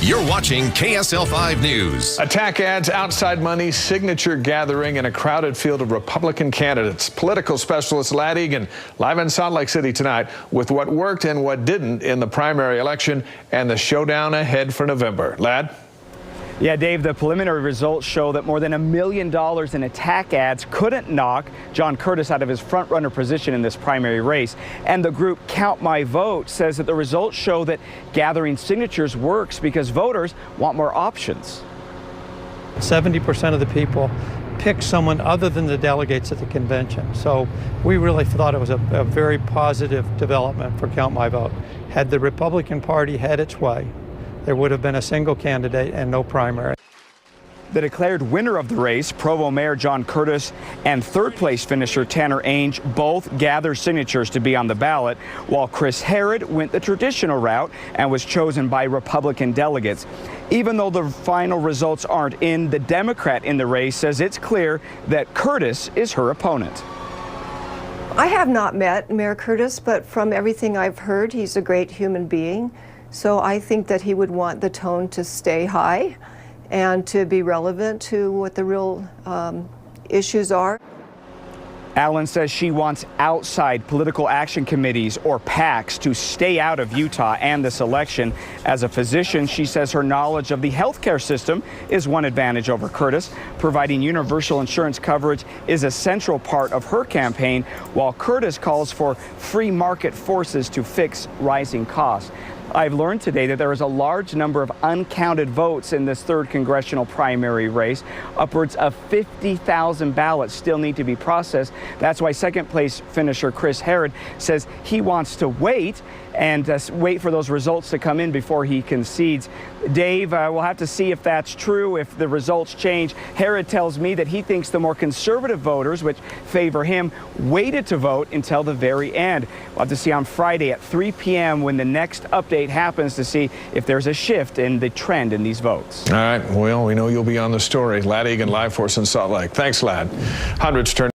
You're watching KSL 5 News. Attack ads, outside money, signature gathering, and a crowded field of Republican candidates. Political specialist Ladd Egan live in Salt Lake City tonight with what worked and what didn't in the primary election and the showdown ahead for November. Ladd? Yeah, Dave, the preliminary results show that more than $1 million in attack ads couldn't knock John Curtis out of his front-runner position in this primary race. And the group Count My Vote says that the results show that gathering signatures works because voters want more options. 70% of the people pick someone other than the delegates at the convention. So we really thought it was a very positive development for Count My Vote. Had the Republican Party had its way, there would have been a single candidate and no primary. The declared winner of the race, Provo Mayor John Curtis, and third-place finisher Tanner Ainge both gathered signatures to be on the ballot, while Chris Herod went the traditional route and was chosen by Republican delegates. Even though the final results aren't in, the Democrat in the race says it's clear that Curtis is her opponent. I have not met Mayor Curtis, but from everything I've heard, he's a great human being. So I think that he would want the tone to stay high and to be relevant to what the real issues are. Allen says she wants outside political action committees or PACs to stay out of Utah and this election. As a physician, she says her knowledge of the healthcare system is one advantage over Curtis. Providing universal insurance coverage is a central part of her campaign, while Curtis calls for free market forces to fix rising costs. I've learned today that there is a large number of uncounted votes in this third congressional primary race. Upwards of 50,000 ballots still need to be processed. That's why second-place finisher Chris Herod says he wants to wait and wait for those results to come in before he concedes. Dave, we'll have to see if that's true, if the results change. Herod tells me that he thinks the more conservative voters, which favor him, waited to vote until the very end. We'll have to see on Friday at 3 p.m. when the next update happens to see if there's a shift in the trend in these votes. All right, well, we know you'll be on the story. Ladd Egan live for us in Salt Lake. Thanks, Ladd. Hundreds turn